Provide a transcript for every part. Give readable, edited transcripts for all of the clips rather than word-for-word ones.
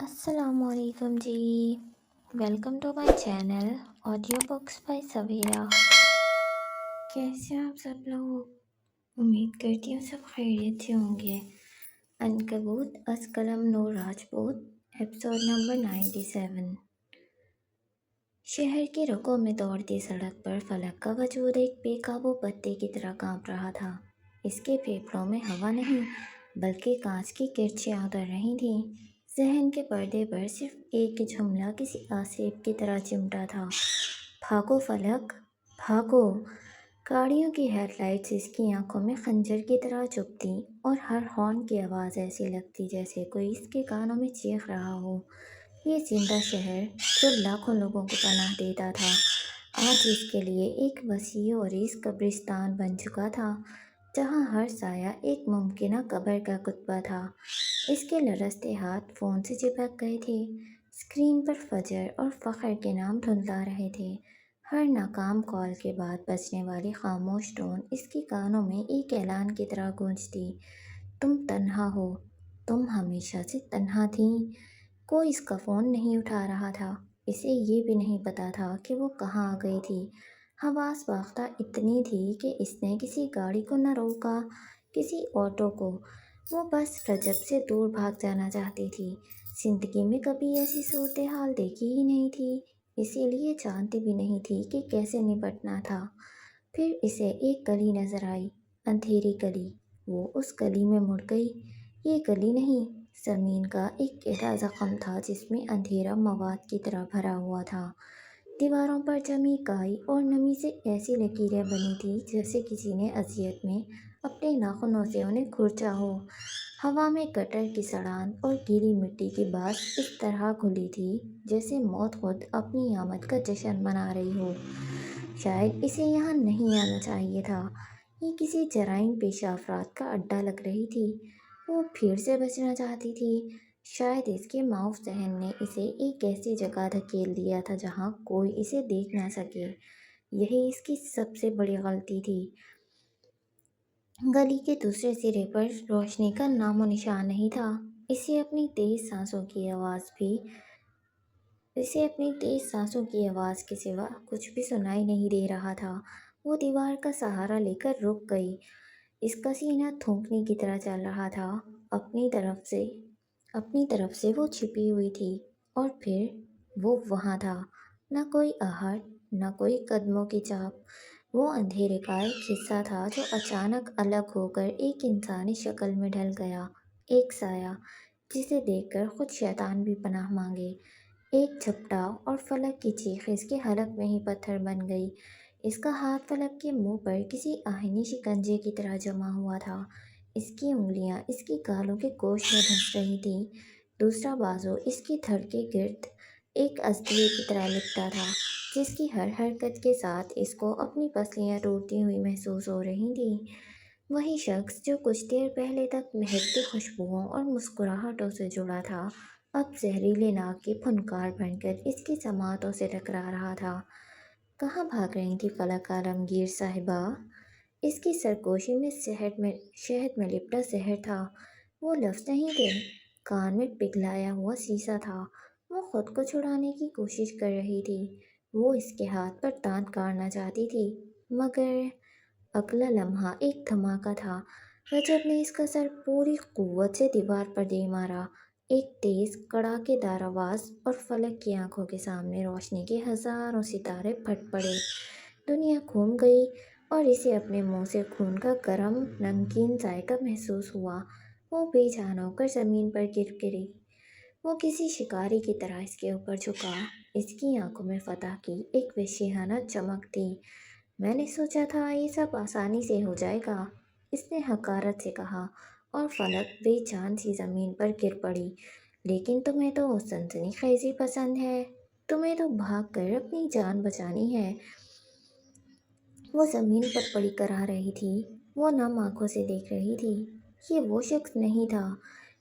السلام علیکم جی، welcome to my channel audio books by Sawera. کیسے ہیں آپ سب لوگ؟ امید کرتی ہوں سب خیریت سے ہوں گے۔ عنکبوت از قلم نور راجپوت، ایپیسوڈ نمبر 97۔ شہر کے رکوں میں دوڑتی سڑک پر فلک کا وجود ایک بے قابو پتے کی طرح کانپ رہا تھا۔ اس کے پھیپھڑوں میں ہوا نہیں بلکہ کانچ کی کرچیاں اتر رہی تھیں۔ ذہن کے پردے پر صرف ایک جملہ کسی آسیب کی طرح چمٹا تھا، بھاگو فلک، بھاگو۔ گاڑیوں کی ہیڈ لائٹس اس کی آنکھوں میں خنجر کی طرح چبھتیں اور ہر ہارن کی آواز ایسی لگتی جیسے کوئی اس کے کانوں میں چیخ رہا ہو۔ یہ زندہ شہر جو لاکھوں لوگوں کو پناہ دیتا تھا، آج اس کے لیے ایک وسیع اور عریض قبرستان بن چکا تھا، جہاں ہر سایہ ایک ممکنہ قبر کا کتبہ تھا۔ اس کے لرزتے ہاتھ فون سے چپک گئے تھے، اسکرین پر فجر اور فخر کے نام دھندلا رہے تھے۔ ہر ناکام کال کے بعد بجنے والی خاموش ٹون اس کے کانوں میں ایک اعلان کی طرح گونجتی، تم تنہا ہو، تم ہمیشہ سے تنہا تھیں۔ کوئی اس کا فون نہیں اٹھا رہا تھا، اسے یہ بھی نہیں پتا تھا کہ وہ کہاں آ گئی تھی۔ حواس باختہ اتنی تھی کہ اس نے کسی گاڑی کو نہ روکا، کسی آٹو کو، وہ بس رجب سے دور بھاگ جانا چاہتی تھی۔ زندگی میں کبھی ایسی صورتحال دیکھی ہی نہیں تھی، اسی لیے جانتی بھی نہیں تھی کہ کیسے نپٹنا تھا۔ پھر اسے ایک گلی نظر آئی، اندھیری گلی۔ وہ اس گلی میں مڑ گئی۔ یہ گلی نہیں، زمین کا ایک گہرا زخم تھا جس میں اندھیرا مواد کی طرح بھرا ہوا تھا۔ دیواروں پر جمی کائی اور نمی سے ایسی لکیریں بنی تھیں جیسے کسی نے اذیت میں اپنے ناخنوں سے انہیں کھرچا ہو۔ ہوا میں گٹر کی سڑان اور گیلی مٹی کی بانس اس طرح گھلی تھی جیسے موت خود اپنی آمد کا جشن منا رہی ہو۔ شاید اسے یہاں نہیں آنا چاہیے تھا، یہ کسی جرائم پیشہ افراد کا اڈہ لگ رہی تھی۔ وہ بھیڑ سے بچنا چاہتی تھی، شاید اس کے معاف ذہن نے اسے ایک ایسی جگہ دھکیل دیا تھا جہاں کوئی اسے دیکھ نہ سکے۔ یہی اس کی سب سے بڑی غلطی تھی۔ گلی کے دوسرے سرے پر روشنی کا نام و نشان نہیں تھا۔ اسے اپنی تیز سانسوں کی آواز کے سوا کچھ بھی سنائی نہیں دے رہا تھا۔ وہ دیوار کا سہارا لے کر رک گئی۔ اس کا سینہ تھونکنے کی طرح چل رہا تھا۔ اپنی طرف سے وہ چھپی ہوئی تھی اور پھر وہ وہاں تھا، نہ کوئی آہٹ، نہ کوئی قدموں کی چاپ۔ وہ اندھیرے کا ایک حصہ تھا جو اچانک الگ ہو کر ایک انسانی شکل میں ڈھل گیا، ایک سایہ جسے دیکھ کر خود شیطان بھی پناہ مانگے۔ ایک جھپٹا اور فلک کی چیخ اس کے حلق میں ہی پتھر بن گئی۔ اس کا ہاتھ فلک کے منہ پر کسی آہنی شکنجے کی طرح جما ہوا تھا، اس کی انگلیاں اس کی گالوں کے گوشت میں دھنس رہی تھیں، دوسرا بازو اس کی دھڑ کے گرد ایک عضلے کی طرح لپٹا تھا جس کی ہر حرکت کے ساتھ اس کو اپنی پسلیاں ٹوٹتی ہوئی محسوس ہو رہی تھیں۔ وہی شخص جو کچھ دیر پہلے تک مہکتی خوشبوؤں اور مسکراہٹوں سے جڑا تھا، اب زہریلے ناک کی پھنکار بن کر اس کی سماعتوں سے ٹکرا رہا تھا۔ کہاں بھاگ رہی تھی فلک عالمگیر صاحبہ؟ اس کی سرگوشی میں شہد میں لپٹا زہر تھا۔ وہ لفظ نہیں تھے، کان میں پگھلایا ہوا سیسا تھا۔ وہ خود کو چھڑانے کی کوشش کر رہی تھی، وہ اس کے ہاتھ پر دانت کاٹنا چاہتی تھی، مگر اگلا لمحہ ایک دھماکہ تھا۔ رجب نے اس کا سر پوری قوت سے دیوار پر دے مارا۔ ایک تیز کڑاکے دار آواز اور فلک کی آنکھوں کے سامنے روشنی کے ہزاروں ستارے پھٹ پڑے۔ دنیا گھوم گئی اور اسے اپنے منہ سے خون کا گرم نمکین ذائقہ محسوس ہوا۔ وہ بے جان ہو کر زمین پر گر گری۔ وہ کسی شکاری کی طرح اس کے اوپر جھکا۔ اس کی آنکھوں میں فتح کی ایک وحشیانہ چمک تھی۔ میں نے سوچا تھا یہ سب آسانی سے ہو جائے گا، اس نے حقارت سے کہا، اور فلک بے جان سی زمین پر گر پڑی۔ لیکن تمہیں تو سنسنی خیزی پسند ہے، تمہیں تو بھاگ کر اپنی جان بچانی ہے۔ وہ زمین پر پڑی کرا رہی تھی، وہ نم آنکھوں سے دیکھ رہی تھی۔ یہ وہ شخص نہیں تھا،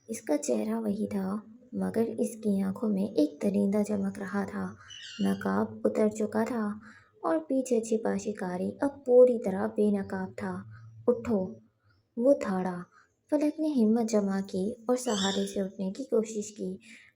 اس کا چہرہ وہی تھا، مگر اس کی آنکھوں میں ایک درندہ چمک رہا تھا۔ نقاب اتر چکا تھا اور پیچھے چھپا شکاری اب پوری طرح بے نقاب تھا۔ اٹھو، وہ دھاڑا۔ فلک نے ہمت جمع کی اور سہارے سے اٹھنے کی کوشش کی۔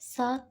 7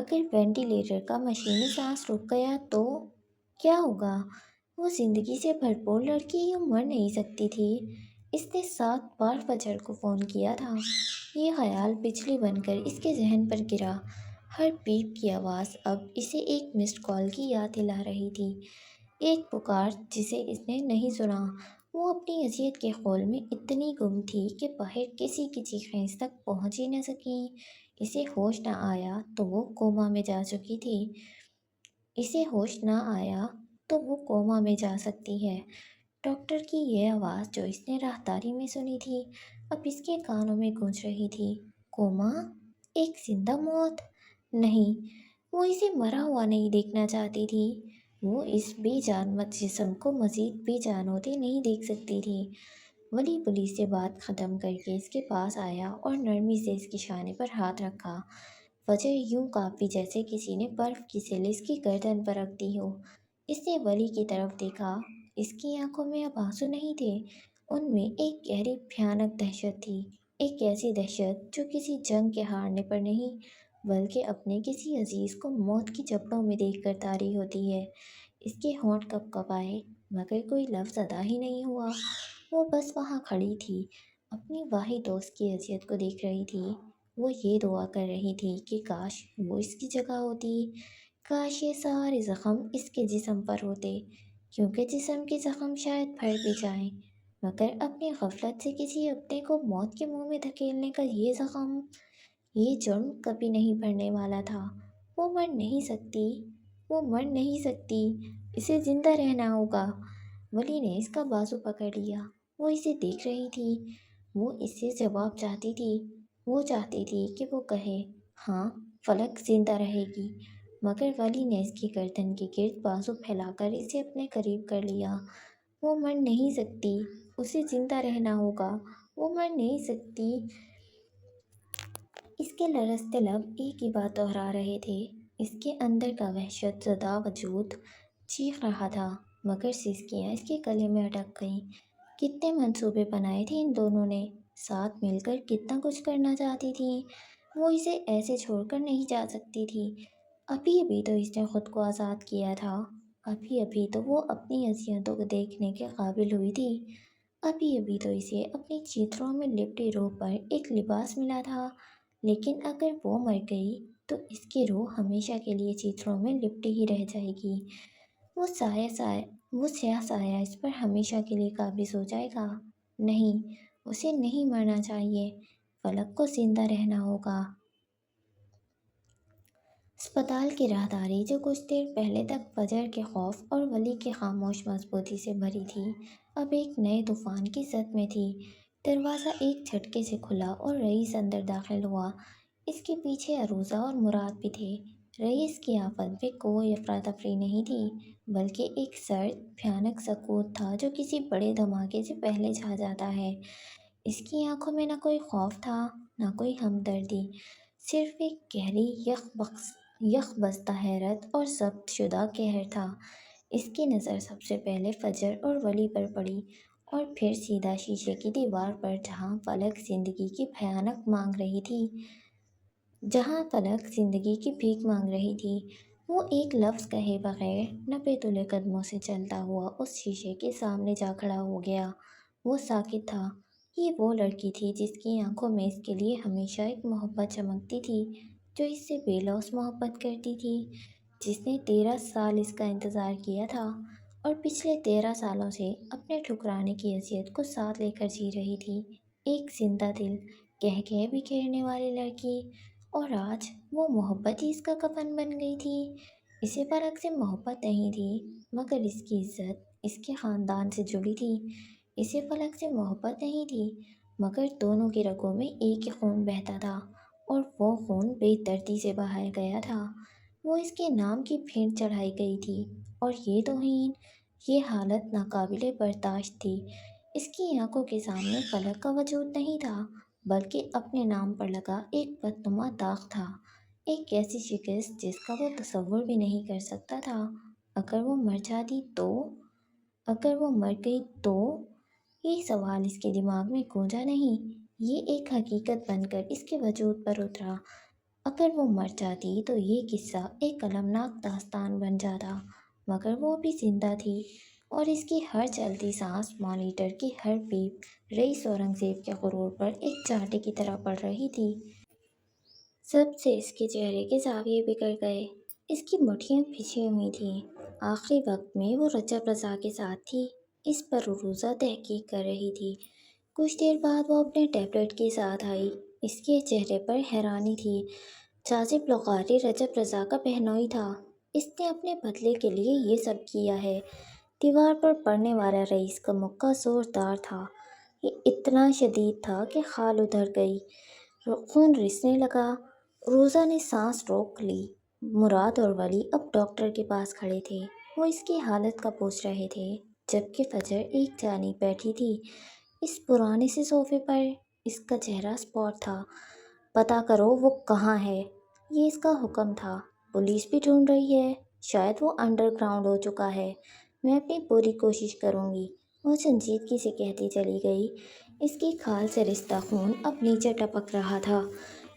اگر وینٹیلیٹر کا مشینی سانس رک گیا تو کیا ہوگا؟ وہ زندگی سے بھرپور لڑکی یوں مر نہیں سکتی تھی۔ اس نے 7 بار فجر کو فون کیا تھا۔ یہ خیال بجلی بن کر اس کے ذہن پر گرا۔ ہر بیپ کی آواز اب اسے ایک مسڈ کال کی یاد دلا رہی تھی، ایک پکار جسے اس نے نہیں سنا۔ وہ اپنی اذیت کے خول میں اتنی گم تھی کہ باہر کسی کی چیخیں اس تک پہنچ ہی نہ سکیں۔ اسے ہوش نہ آیا تو وہ کوما میں جا چکی تھی۔ اسے ہوش نہ آیا تو وہ کوما میں جا سکتی ہے۔ ڈاکٹر کی یہ آواز جو اس نے راہداری میں سنی تھی اب اس کے کانوں میں گونج رہی تھی۔ کوما؟ ایک زندہ موت؟ نہیں، وہ اسے مرا ہوا نہیں دیکھنا چاہتی تھی۔ وہ اس بے جان جسم کو مزید بے جان ہوتے نہیں دیکھ سکتی تھی۔ ولی پولیس سے بات ختم کر کے اس کے پاس آیا اور نرمی سے اس کے شانے پر ہاتھ رکھا۔ فجر یوں کانپی جیسے کسی نے برف کی سیل اس کی گردن پر رکھ دی ہو۔ اس نے ولی کی طرف دیکھا۔ اس کی آنکھوں میں اب آنسو نہیں تھے، ان میں ایک گہری بھیانک دہشت تھی، ایک ایسی دہشت جو کسی جنگ کے ہارنے پر نہیں بلکہ اپنے کسی عزیز کو موت کی جبڑوں میں دیکھ کر طاری ہوتی ہے۔ اس کے ہونٹ کپ کپائے مگر کوئی لفظ ادا ہی نہیں ہوا۔ وہ بس وہاں کھڑی تھی، اپنی واحد دوست کی اذیت کو دیکھ رہی تھی۔ وہ یہ دعا کر رہی تھی کہ کاش وہ اس کی جگہ ہوتی، کاش یہ سارے زخم اس کے جسم پر ہوتے، کیونکہ جسم کے زخم شاید بھر بھی جائیں مگر اپنی غفلت سے کسی اپنے کو موت کے منہ میں دھکیلنے کا یہ زخم، یہ جرم کبھی نہیں بھرنے والا تھا۔ وہ مر نہیں سکتی، وہ مر نہیں سکتی، اسے زندہ رہنا ہوگا۔ ولی نے اس کا بازو پکڑ لیا۔ وہ اسے دیکھ رہی تھی، وہ اس سے جواب چاہتی تھی، وہ چاہتی تھی کہ وہ کہے ہاں فلک زندہ رہے گی، مگر ولی نے اس کی گردن کے گرد بازو پھیلا کر اسے اپنے قریب کر لیا۔ وہ مر نہیں سکتی، اسے زندہ رہنا ہوگا، وہ مر نہیں سکتی۔ اس کے لرزتے لب ایک ہی بات دہرا رہے تھے، اس کے اندر کا وحشت زدہ وجود چیخ رہا تھا مگر سسکیاں اس کے گلے میں اٹک گئیں۔ کتنے منصوبے بنائے تھے ان دونوں نے، ساتھ مل کر کتنا کچھ کرنا چاہتی تھیں۔ وہ اسے ایسے چھوڑ کر نہیں جا سکتی تھی۔ ابھی ابھی تو اس نے خود کو آزاد کیا تھا، ابھی ابھی تو وہ اپنی اذیتوں کو دیکھنے کے قابل ہوئی تھی، ابھی ابھی تو اسے اپنی چیتروں میں لپٹی روح پر ایک لباس ملا تھا، لیکن اگر وہ مر گئی تو اس کی روح ہمیشہ کے لیے چیتروں میں لپٹی ہی رہ جائے گی۔ وہ سیاہ سایہ اس پر ہمیشہ کے لیے قابض ہو جائے گا۔ نہیں، اسے نہیں مرنا چاہیے، فلک کو زندہ رہنا ہوگا۔ اسپتال کی راہداری جو کچھ دیر پہلے تک فجر کے خوف اور ولی کی خاموش مضبوطی سے بھری تھی اب ایک نئے طوفان کی زد میں تھی۔ دروازہ ایک جھٹکے سے کھلا اور رئیس اندر داخل ہوا۔ اس کے پیچھے عروضہ اور مراد بھی تھے۔ رئیس کی آفت میں کوئی افراتفری نہیں تھی بلکہ ایک سرد بھیانک سکوت تھا جو کسی بڑے دھماکے سے پہلے چھا جاتا ہے۔ اس کی آنکھوں میں نہ کوئی خوف تھا نہ کوئی ہمدردی، صرف ایک گہری یک بستہ حیرت اور ضبط شدہ قہر تھا۔ اس کی نظر سب سے پہلے فجر اور ولی پر پڑی اور پھر سیدھا شیشے کی دیوار پر جہاں فلک زندگی کی بھیانک مانگ رہی تھی، جہاں فلک زندگی کی بھیک مانگ رہی تھی۔ وہ ایک لفظ کہے بغیر نپے تلے قدموں سے چلتا ہوا اس شیشے کے سامنے جا کھڑا ہو گیا۔ وہ ساکت تھا۔ یہ وہ لڑکی تھی جس کی آنکھوں میں اس کے لیے ہمیشہ ایک محبت چمکتی تھی، جو اس سے بے لوث محبت کرتی تھی، جس نے 13 سال اس کا انتظار کیا تھا اور پچھلے 13 سالوں سے اپنے ٹھکرانے کی اذیت کو ساتھ لے کر جی رہی تھی۔ ایک زندہ دل، کہہ کہہ بکھیرنے والی لڑکی، اور آج وہ محبت ہی اس کا کفن بن گئی تھی۔ اسے فلک سے محبت نہیں تھی مگر اس کی عزت اس کے خاندان سے جڑی تھی۔ اسے فلک سے محبت نہیں تھی مگر دونوں کی رگوں میں ایک ہی خون بہتا تھا اور وہ خون بے دردی سے بہایا گیا تھا۔ وہ اس کے نام کی بھیٹ چڑھائی گئی تھی اور یہ توہین، یہ حالت ناقابل برداشت تھی۔ اس کی آنکھوں کے سامنے فلک کا وجود نہیں تھا بلکہ اپنے نام پر لگا ایک بدنما داغ تھا، ایک ایسی شکست جس کا وہ تصور بھی نہیں کر سکتا تھا۔ اگر وہ مر جاتی تو، اگر وہ مر گئی تو، یہ سوال اس کے دماغ میں گونجا نہیں، یہ ایک حقیقت بن کر اس کے وجود پر اترا۔ اگر وہ مر جاتی تو یہ قصہ ایک المناک داستان بن جاتا، مگر وہ بھی زندہ تھی، اور اس کی ہر چلتی سانس، مانیٹر کی ہر بیپ رئیس اورنگزیب کے غرور پر ایک چانٹے کی طرح پڑ رہی تھی۔ سب سے اس کے چہرے کے زاویے بگڑ گئے، اس کی مٹھیاں پھنسی ہوئی تھیں۔ آخری وقت میں وہ رجب رضا کے ساتھ تھی، اس پر روزہ تحقیق کر رہی تھی۔ کچھ دیر بعد وہ اپنے ٹیبلٹ کے ساتھ آئی، اس کے چہرے پر حیرانی تھی۔ جازب لغاری رجب رضا کا بہنوئی تھا، اس نے اپنے بدلے کے لیے یہ سب کیا ہے۔ دیوار پر پڑنے والا رئیس کا مکہ زوردار تھا، یہ اتنا شدید تھا کہ کھال اتر گئی، خون رسنے لگا۔ روزہ نے سانس روک لی۔ مراد اور ولی اب ڈاکٹر کے پاس کھڑے تھے، وہ اس کی حالت کا پوچھ رہے تھے، جبکہ فجر ایک جانب بیٹھی تھی، اس پرانے سے صوفے پر۔ اس کا چہرہ اسپاٹ تھا۔ پتہ کرو وہ کہاں ہے، یہ اس کا حکم تھا۔ پولیس بھی ڈھونڈ رہی ہے، شاید وہ انڈر گراؤنڈ ہو چکا ہے، میں اپنی پوری کوشش کروں گی، وہ سنجیدگی سے کہتی چلی گئی۔ اس کی کھال سے رشتہ خون اب نیچے ٹپک رہا تھا۔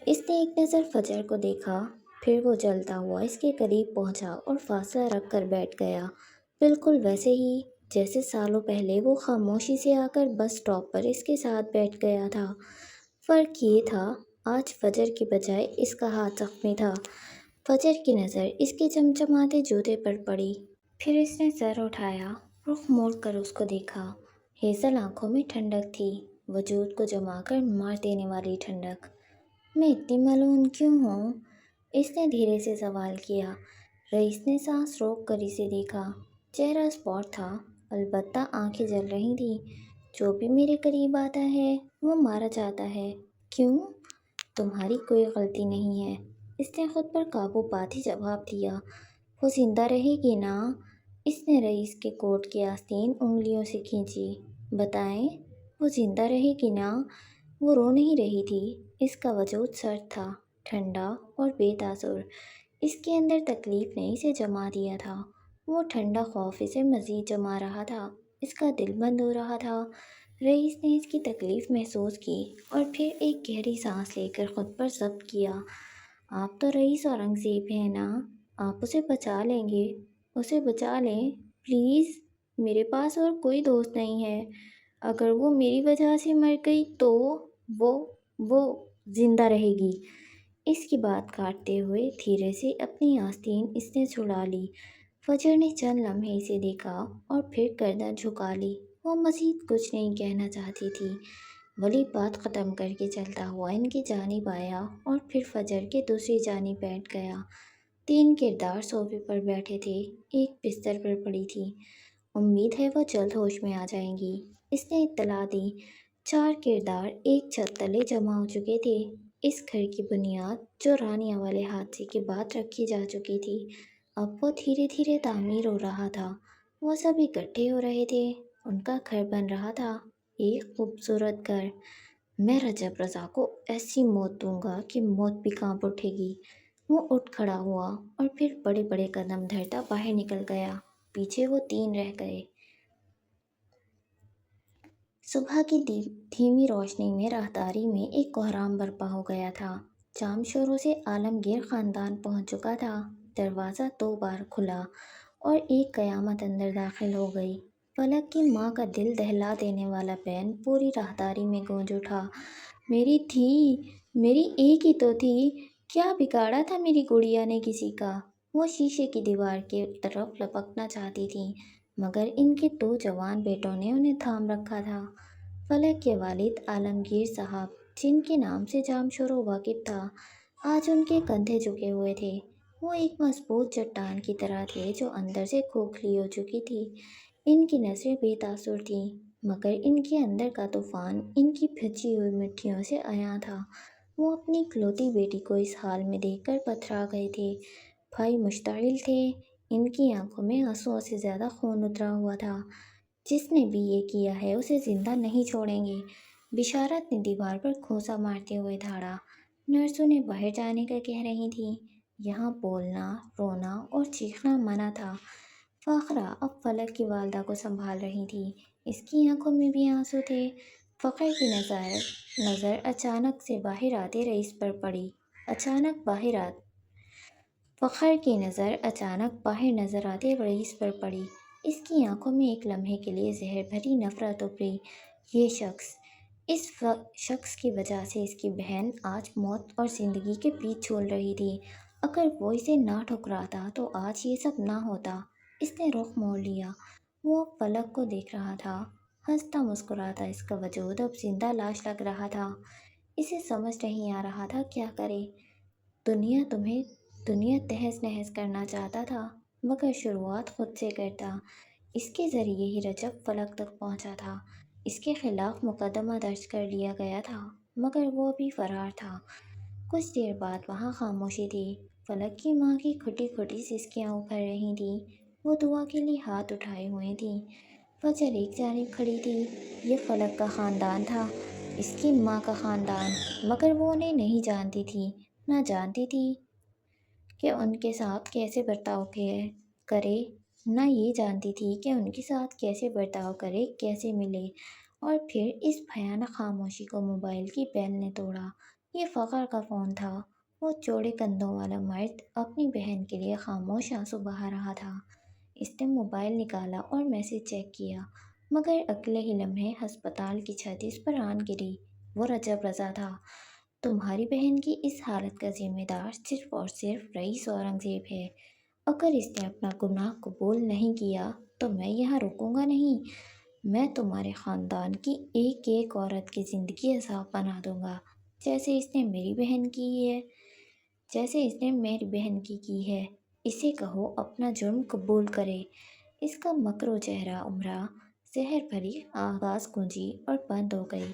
اس نے ایک نظر فجر کو دیکھا، پھر وہ جلتا ہوا اس کے قریب پہنچا اور فاصلہ رکھ کر بیٹھ گیا، بالکل ویسے ہی جیسے سالوں پہلے وہ خاموشی سے آ کر بس اسٹاپ پر اس کے ساتھ بیٹھ گیا تھا۔ فرق یہ تھا، آج فجر کی بجائے اس کا ہاتھ زخمی تھا۔ فجر کی نظر اس کے چمچماتے جوتے پر پڑی، پھر اس نے سر اٹھایا، رخ موڑ کر اس کو دیکھا۔ ہیزل آنکھوں میں ٹھنڈک تھی، وجود کو جما کر مار دینے والی ٹھنڈک۔ میں اتنی ملعون کیوں ہوں؟ اس نے دھیرے سے سوال کیا۔ رئیس نے سانس روک کر اسے دیکھا، چہرہ اسپاٹ تھا، البتہ آنکھیں جل رہی تھیں۔ جو بھی میرے قریب آتا ہے وہ مارا جاتا ہے۔ کیوں؟ تمہاری کوئی غلطی نہیں ہے، اس نے خود پر قابو پاتے جواب دیا۔ وہ زندہ رہے گی نا؟ اس نے رئیس کے کوٹ کی آستین انگلیوں سے کھینچی۔ بتائیں، وہ زندہ رہے گی نا؟ وہ رو نہیں رہی تھی، اس کا وجود سرد تھا، ٹھنڈا اور بے تاثر۔ اس کے اندر تکلیف نے اسے جما دیا تھا، وہ ٹھنڈا خوف اسے مزید جما رہا تھا، اس کا دل بند ہو رہا تھا۔ رئیس نے اس کی تکلیف محسوس کی اور پھر ایک گہری سانس لے کر خود پر ضبط کیا۔ آپ تو رئیس اورنگزیب ہیں نا، آپ اسے بچا لیں گے، اسے بچا لیں پلیز، میرے پاس اور کوئی دوست نہیں ہے، اگر وہ میری وجہ سے مر گئی تو وہ زندہ رہے گی۔ اس کی بات کاٹتے ہوئے دھیرے سے اپنی آستین اس نے چھڑا لی۔ فجر نے چند لمحے اسے دیکھا اور پھر گردن جھکا لی، وہ مزید کچھ نہیں کہنا چاہتی تھی۔ ولی بات ختم کر کے چلتا ہوا ان کی جانب آیا اور پھر فجر کے دوسری جانب بیٹھ گیا۔ تین کردار صوفے پر بیٹھے تھے، ایک بستر پر پڑی تھی، امید ہے وہ جلد ہوش میں آ جائیں گی، اس نے اطلاع دی۔ چار کردار ایک چھت تلے جمع ہو چکے تھے، اس گھر کی بنیاد جو رانیہ والے حادثے کے بعد رکھی جا چکی تھی، اب وہ دھیرے دھیرے تعمیر ہو رہا تھا۔ وہ سب اکٹھے ہو رہے تھے، ان کا گھر بن رہا تھا، ایک خوبصورت گھر۔ میں رجب رضا کو ایسی موت دوں گا کہ موت بھی کانپ اٹھے گی۔ وہ اٹھ کھڑا ہوا اور پھر بڑے بڑے قدم دھرتا باہر نکل گیا، پیچھے وہ تین رہ گئے۔ صبح کی دھیمی روشنی میں راہداری میں ایک کوہرام برپا ہو گیا تھا، جام شوروں سے عالمگیر خاندان پہنچ چکا تھا۔ دروازہ 2 بار کھلا اور ایک قیامت اندر داخل ہو گئی۔ فلک کی ماں کا دل دہلا دینے والا بین پوری راہداری میں گونج اٹھا۔ میری تھی، میری ایک ہی تو تھی، کیا بگاڑا تھا میری گڑیا نے کسی کا؟ وہ شیشے کی دیوار کی طرف لپکنا چاہتی تھی، مگر ان کے 2 جوان بیٹوں نے انہیں تھام رکھا تھا۔ فلک کے والد عالمگیر صاحب، جن کے نام سے جام شورو واقف تھا، آج ان کے کندھے جھکے ہوئے تھے۔ وہ ایک مضبوط چٹان کی طرح تھے جو اندر سے کھوکھلی ہو چکی تھی۔ ان کی نظریں بے تاثر تھیں، مگر ان کے اندر کا طوفان ان کی بھجی ہوئی مٹھیوں سے عیاں تھا۔ وہ اپنی اکلوتی بیٹی کو اس حال میں دیکھ کر پتھرا گئے تھے۔ بھائی مشتعل تھے، ان کی آنکھوں میں آنسوؤں سے زیادہ خون اترا ہوا تھا۔ جس نے بھی یہ کیا ہے اسے زندہ نہیں چھوڑیں گے، بشارت نے دیوار پر کھوسا مارتے ہوئے دھاڑا۔ نرس انہیں باہر جانے کا کہہ رہی تھیں، یہاں بولنا، رونا اور چیخنا منع تھا۔ فاخرہ اب فلک کی والدہ کو سنبھال رہی تھی، اس کی آنکھوں میں بھی آنسو تھے۔ فخر کی نظر اچانک سے باہر آتے رئیس پر پڑی۔ اچانک باہر آ فخر کی نظر اچانک باہر نظر آتے رئیس پر پڑی۔ اس کی آنکھوں میں ایک لمحے کے لیے زہر بھری نفرت ابھری۔ یہ شخص، اس شخص کی وجہ سے اس کی بہن آج موت اور زندگی کے بیچ جھول رہی تھی۔ اگر وہ اسے نہ ٹھکراتا تو آج یہ سب نہ ہوتا۔ اس نے رخ موڑ لیا۔ وہ اب فلک کو دیکھ رہا تھا۔ ہنستا مسکراتا اس کا وجود اب زندہ لاش لگ رہا تھا۔ اسے سمجھ نہیں آ رہا تھا کیا کرے۔ دنیا تہس نہس کرنا چاہتا تھا، مگر شروعات خود سے کرتا۔ اس کے ذریعے ہی رجب فلک تک پہنچا تھا۔ اس کے خلاف مقدمہ درج کر لیا گیا تھا، مگر وہ بھی فرار تھا۔ کچھ دیر بعد وہاں خاموشی تھی۔ فلک کی ماں کی کھٹی کھٹی سسکیاں ابھر رہی تھیں۔ وہ دعا کے لیے ہاتھ اٹھائے ہوئے تھی۔ فجر ایک جانب کھڑی تھی۔ یہ فلک کا خاندان تھا، اس کی ماں کا خاندان، مگر وہ انہیں نہیں جانتی تھی، نہ جانتی تھی کہ ان کے ساتھ کیسے برتاؤ کرے، نہ یہ جانتی تھی کہ ان کے ساتھ کیسے برتاؤ کرے، کیسے ملے۔ اور پھر اس بھیانک خاموشی کو موبائل کی بیل نے توڑا۔ یہ فخر کا فون تھا۔ وہ چوڑے کندھوں والا مرد اپنی بہن کے لیے خاموش آنسو بہا رہا تھا۔ اس نے موبائل نکالا اور میسج چیک کیا، مگر اگلے ہی لمحے ہسپتال کی چھت اس پر آن گری۔ وہ رجب رضا تھا۔ تمہاری بہن کی اس حالت کا ذمہ دار صرف اور صرف رئیس اورنگزیب ہے۔ اگر اس نے اپنا گناہ قبول نہیں کیا تو میں یہاں رکوں گا نہیں۔ میں تمہارے خاندان کی ایک ایک عورت کی زندگی عذاب بنا دوں گا، جیسے اس نے میری بہن کی ہے۔ اسے کہو اپنا جرم قبول کرے۔ اس کا مکر و چہرہ عمرہ زہر بھری آواز گونجی اور بند ہو گئی۔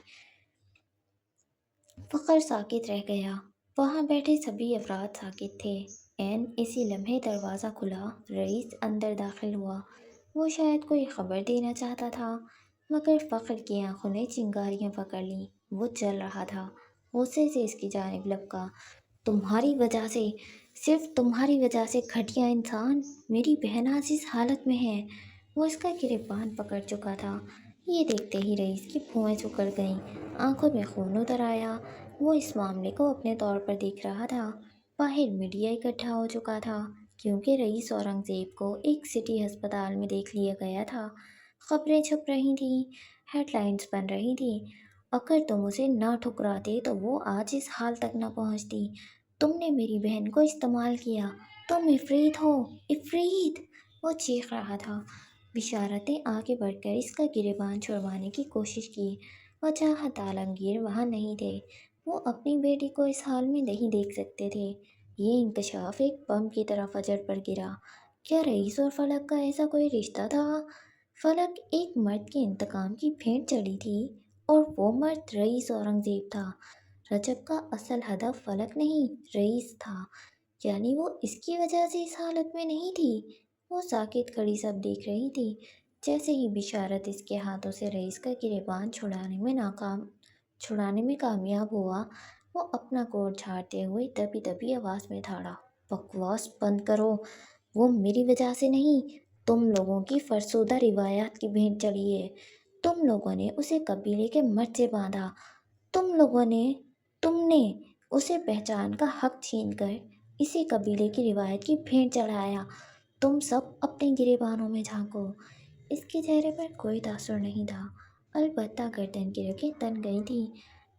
فخر ساکت رہ گیا۔ وہاں بیٹھے سبھی افراد ساکت تھے۔ عین اسی لمحے دروازہ کھلا، رئیس اندر داخل ہوا۔ وہ شاید کوئی خبر دینا چاہتا تھا، مگر فخر کی آنکھوں نے چنگاریاں پکڑ لیں۔ وہ جل رہا تھا۔ غصے سے اس کی جانب لپکا۔ تمہاری وجہ سے، صرف تمہاری وجہ سے گھٹیا انسان میری بہن آج اس حالت میں ہے۔ وہ اس کا گریبان پکڑ چکا تھا۔ یہ دیکھتے ہی رئیس کی بھویں سکڑ گئیں، آنکھوں میں خون اتر آیا۔ وہ اس معاملے کو اپنے طور پر دیکھ رہا تھا۔ باہر میڈیا اکٹھا ہو چکا تھا، کیونکہ رئیس اورنگزیب کو ایک سٹی ہسپتال میں دیکھ لیا گیا تھا۔ خبریں چھپ رہی تھیں، ہیڈ لائنز بن رہی تھیں۔ اگر تم اسے نہ ٹھکراتے تو وہ آج اس حال تک نہ پہنچتی۔ تم نے میری بہن کو استعمال کیا۔ تم عفریت ہو، عفریت! وہ چیخ رہا تھا۔ بشارت نے آگے بڑھ کر اس کا گریبان چھڑوانے کی کوشش کی۔ وجاہت عالمگیر وہاں نہیں تھے۔ وہ اپنی بیٹی کو اس حال میں نہیں دیکھ سکتے تھے۔ یہ انکشاف ایک بم کی طرح فجر پر گرا۔ کیا رئیس اور فلک کا ایسا کوئی رشتہ تھا؟ فلک ایک مرد کے انتقام کی بھیٹ چڑھی تھی، اور وہ مرد رئیس اورنگزیب تھا۔ رجب کا اصل ہدف فلک نہیں، رئیس تھا۔ یعنی وہ اس کی وجہ سے اس حالت میں نہیں تھی۔ وہ ساکت کھڑی سب دیکھ رہی تھی۔ جیسے ہی بشارت اس کے ہاتھوں سے رئیس کا گریبان چھڑانے میں کامیاب ہوا، وہ اپنا کوٹ جھاڑتے ہوئے دبی دبی آواز میں دھاڑا۔ بکواس بند کرو! وہ میری وجہ سے نہیں، تم لوگوں کی فرسودہ روایات کی بھیٹ چڑھی ہے۔ تم لوگوں نے اسے قبیلے کے مرد سے باندھا۔ تم نے اسے پہچان کا حق چھین کر اسے قبیلے کی روایت کی بھیٹ چڑھایا۔ تم سب اپنے گریبانوں میں جھانکو۔ اس کے چہرے پر کوئی تاثر نہیں تھا، البتہ گردن کی رگیں تن گئی تھیں۔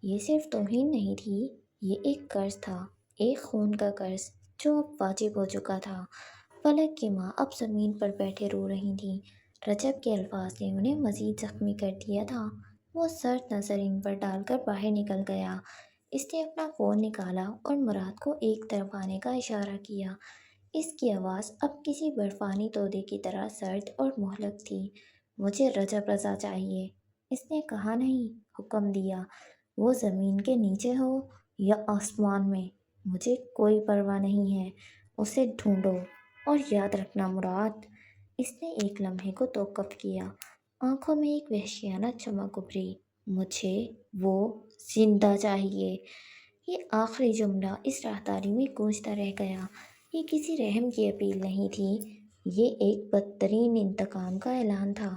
یہ صرف توہین نہیں تھی، یہ ایک قرض تھا، ایک خون کا قرض جو اب واجب ہو چکا تھا۔ فلک کی ماں اب زمین پر بیٹھے رو رہی تھیں۔ رجب کے الفاظ نے انہیں مزید زخمی کر دیا تھا۔ وہ سرد نظر ان پر ڈال کر باہر نکل گیا۔ اس نے اپنا فون نکالا اور مراد کو ایک طرف آنے کا اشارہ کیا۔ اس کی آواز اب کسی برفانی تودے کی طرح سرد اور مہلک تھی۔ مجھے رجب رضا چاہیے۔ اس نے کہا نہیں، حکم دیا۔ وہ زمین کے نیچے ہو یا آسمان میں، مجھے کوئی پرواہ نہیں ہے۔ اسے ڈھونڈو، اور یاد رکھنا مراد۔ اس نے ایک لمحے کو توقف کیا۔ آنکھوں میں ایک وحشیانہ چمک ابھری۔ مجھے وہ زندہ چاہیے۔ یہ آخری جملہ اس راہداری میں گونجتا رہ گیا۔ یہ کسی رحم کی اپیل نہیں تھی، یہ ایک بدترین انتقام کا اعلان تھا۔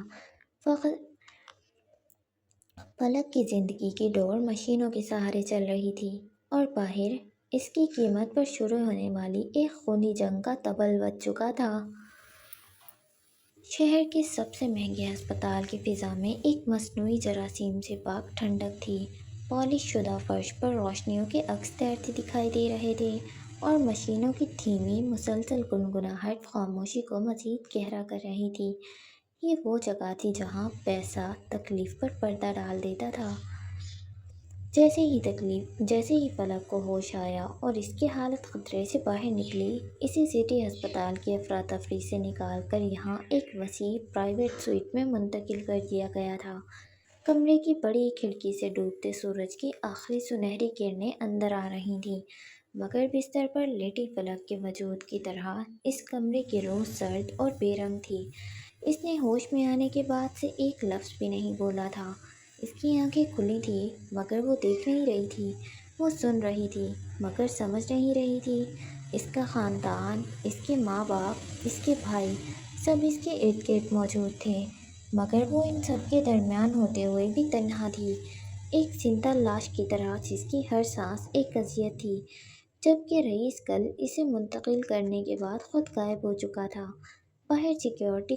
فلک کی زندگی کی ڈور مشینوں کے سہارے چل رہی تھی، اور باہر اس کی قیمت پر شروع ہونے والی ایک خونی جنگ کا طبل بج چکا تھا۔ شہر کے سب سے مہنگے ہسپتال کی فضا میں ایک مصنوعی جراثیم سے پاک ٹھنڈک تھی۔ پالش شدہ فرش پر روشنیوں کے عکس تیرتے دکھائی دے رہے تھے اور مشینوں کی دھیمی مسلسل گنگناہٹ خاموشی کو مزید گہرا کر رہی تھی۔ یہ وہ جگہ تھی جہاں پیسہ تکلیف پر پردہ ڈال دیتا تھا۔ جیسے ہی فلک کو ہوش آیا اور اس کی حالت خطرے سے باہر نکلی، اسے سٹی ہسپتال کی افراتفری سے نکال کر یہاں ایک وسیع پرائیویٹ سویٹ میں منتقل کر دیا گیا تھا۔ کمرے کی بڑی کھڑکی سے ڈوبتے سورج کی آخری سنہری کرنیں اندر آ رہی تھیں، مگر بستر پر لیٹی فلک کے وجود کی طرح اس کمرے کی روح سرد اور بے رنگ تھی۔ اس نے ہوش میں آنے کے بعد سے ایک لفظ بھی نہیں بولا تھا۔ اس کی آنکھیں کھلی تھیں مگر وہ دیکھ نہیں رہی تھی۔ وہ سن رہی تھی مگر سمجھ نہیں رہی تھی۔ اس کا خاندان، اس کے ماں باپ، اس کے بھائی، سب اس کے ارد گرد موجود تھے، مگر وہ ان سب کے درمیان ہوتے ہوئے بھی تنہا تھی، ایک زندہ لاش کی طرح جس کی ہر سانس ایک اذیت تھی۔ جبکہ رئیس کل اسے منتقل کرنے کے بعد خود غائب ہو چکا تھا۔ باہر سیکیورٹی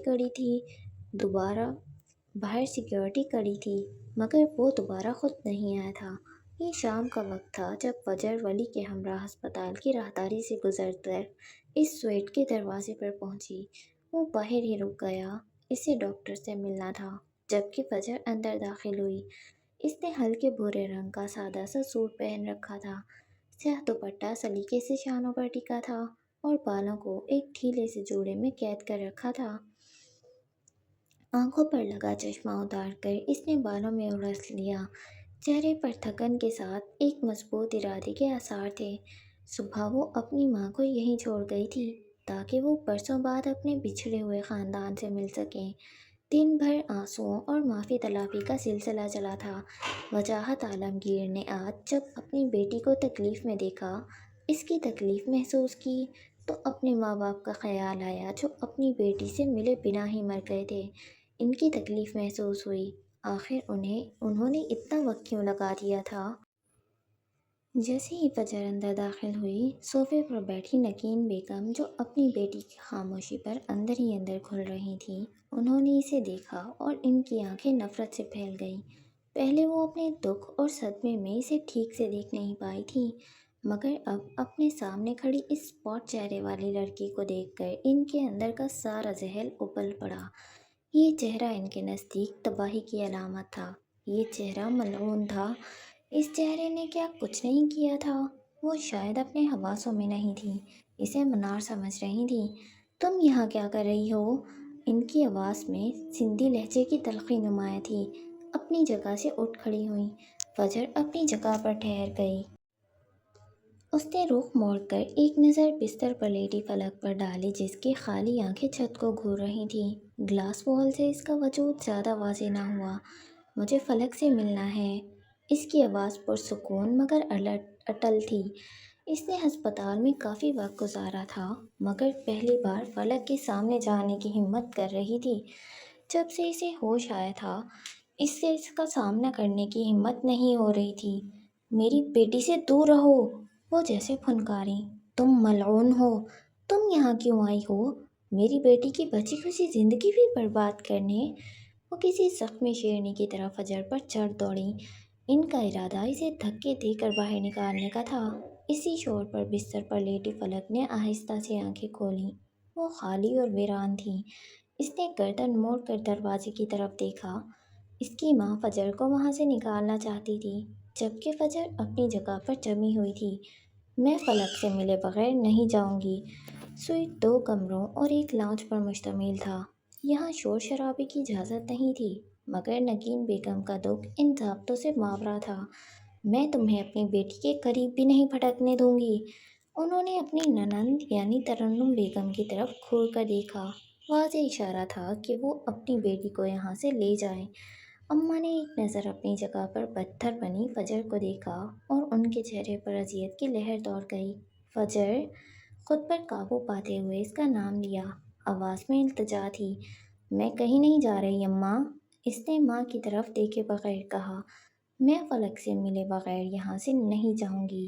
کڑی تھی مگر وہ دوبارہ خود نہیں آیا تھا۔ یہ شام کا وقت تھا جب فجر ولی کے ہمراہ ہسپتال کی راہداری سے گزر کر اس سویٹ کے دروازے پر پہنچی۔ وہ باہر ہی رک گیا، اسے ڈاکٹر سے ملنا تھا۔ جبکہ فجر اندر داخل ہوئی۔ اس نے ہلکے بھورے رنگ کا سادہ سا سوٹ پہن رکھا تھا، سیاہ دوپٹہ سلیقے سے شانوں پر ٹکا تھا اور بالوں کو ایک ڈھیلے سے جوڑے میں قید کر رکھا تھا۔ آنکھوں پر لگا چشمہ اتار کر اس نے بالوں میں الجھ لیا۔ چہرے پر تھکن کے ساتھ ایک مضبوط ارادے کے آثار تھے۔ صبح وہ اپنی ماں کو یہیں چھوڑ گئی تھی تاکہ وہ برسوں بعد اپنے بچھڑے ہوئے خاندان سے مل سکیں۔ دن بھر آنسوؤں اور معافی طلبی کا سلسلہ چلا تھا۔ وجاہت عالمگیر نے آج جب اپنی بیٹی کو تکلیف میں دیکھا، اس کی تکلیف محسوس کی، تو اپنے ماں باپ کا خیال آیا جو اپنی بیٹی سے ملے بنا ہی مر گئے تھے۔ ان کی تکلیف محسوس ہوئی۔ آخر انہوں نے اتنا وقت کیوں لگا دیا تھا؟ جیسے ہی فجر اندر داخل ہوئی، صوفے پر بیٹھی نگین بیگم جو اپنی بیٹی کی خاموشی پر اندر ہی اندر گھل رہی تھیں، انہوں نے اسے دیکھا اور ان کی آنکھیں نفرت سے پھیل گئیں۔ پہلے وہ اپنے دکھ اور صدمے میں اسے ٹھیک سے دیکھ نہیں پائی تھیں، مگر اب اپنے سامنے کھڑی اس اسپاٹ چہرے والی لڑکی کو دیکھ کر ان کے اندر کا سارا زحل ابل پڑا۔ یہ چہرہ ان کے نزدیک تباہی کی علامت تھا۔ یہ چہرہ ملعون تھا۔ اس چہرے نے کیا کچھ نہیں کیا تھا؟ وہ شاید اپنے حواسوں میں نہیں تھی، اسے منار سمجھ رہی تھی۔ تم یہاں کیا کر رہی ہو؟ ان کی آواز میں سندھی لہجے کی تلخی نمایاں تھی۔ اپنی جگہ سے اٹھ کھڑی ہوئی۔ فجر اپنی جگہ پر ٹھہر گئی۔ اس نے رخ موڑ کر ایک نظر بستر پر لیٹی فلک پر ڈالی جس کی خالی آنکھیں چھت کو گھور رہی تھیں۔ گلاس وال سے اس کا وجود زیادہ واضح نہ ہوا۔ مجھے فلک سے ملنا ہے۔ اس کی آواز پرسکون مگر اٹل تھی۔ اس نے ہسپتال میں کافی وقت گزارا تھا مگر پہلی بار فلک کے سامنے جانے کی ہمت کر رہی تھی۔ جب سے اسے ہوش آیا تھا، اس سے اس کا سامنا کرنے کی ہمت نہیں ہو رہی تھی۔ میری بیٹی سے دور رہو، وہ جیسے پھنکاری۔ تم ملعون ہو، تم یہاں کیوں آئی ہو؟ میری بیٹی کی بچی خوشی زندگی بھی برباد کرنے؟ وہ کسی زخمی شیرنی کی طرح فجر پر چڑھ دوڑی۔ ان کا ارادہ اسے دھکے دے کر باہر نکالنے کا تھا۔ اسی شور پر بستر پر لیٹی فلک نے آہستہ سے آنکھیں کھولیں۔ وہ خالی اور ویران تھیں۔ اس نے گردن موڑ کر دروازے کی طرف دیکھا۔ اس کی ماں فجر کو وہاں سے نکالنا چاہتی تھی، جبکہ فجر اپنی جگہ پر جمی ہوئی تھی۔ میں فلک سے ملے بغیر نہیں جاؤں گی۔ سویٹ 2 کمروں اور ایک لاؤنج پر مشتمل تھا۔ یہاں شور شرابے کی اجازت نہیں تھی، مگر نگین بیگم کا دکھ ان ضابطوں سے ماورا تھا۔ میں تمہیں اپنی بیٹی کے قریب بھی نہیں پھٹکنے دوں گی۔ انہوں نے اپنی نند یعنی ترنم بیگم کی طرف گھور کر دیکھا۔ واضح اشارہ تھا کہ وہ اپنی بیٹی کو یہاں سے لے جائیں۔ اماں نے ایک نظر اپنی جگہ پر پتھر بنی فجر کو دیکھا اور ان کے چہرے پر اذیت کی لہر دوڑ گئی۔ فجر خود پر قابو پاتے ہوئے اس کا نام لیا۔ آواز میں التجا تھی۔ میں کہیں نہیں جا رہی اماں، اس نے ماں کی طرف دیکھے بغیر کہا۔ میں فلک سے ملے بغیر یہاں سے نہیں جاؤں گی۔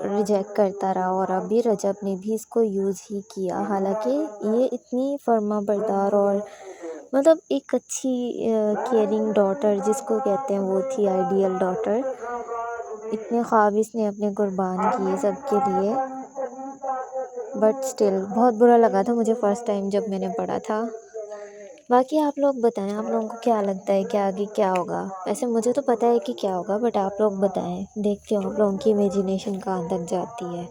ریجیکٹ کرتا رہا، اور ابھی رجب نے بھی اس کو یوز ہی کیا، حالانکہ یہ اتنی فرما بردار اور مطلب ایک اچھی کیئرنگ ڈاٹر جس کو کہتے ہیں وہ تھی، آئیڈیل ڈاٹر۔ اتنے خواب اس نے اپنے قربان کیے سب کے لیے، بٹ اسٹل بہت برا لگا تھا مجھے فرسٹ ٹائم جب میں نے پڑھا تھا۔ باقی آپ لوگ بتائیں، آپ لوگوں کو کیا لگتا ہے کہ آگے کیا ہوگا؟ ویسے مجھے تو پتہ ہے کہ کیا ہوگا، بٹ آپ لوگ بتائیں، دیکھتی ہوں آپ لوگوں کی امیجنیشن کہاں تک جاتی ہے۔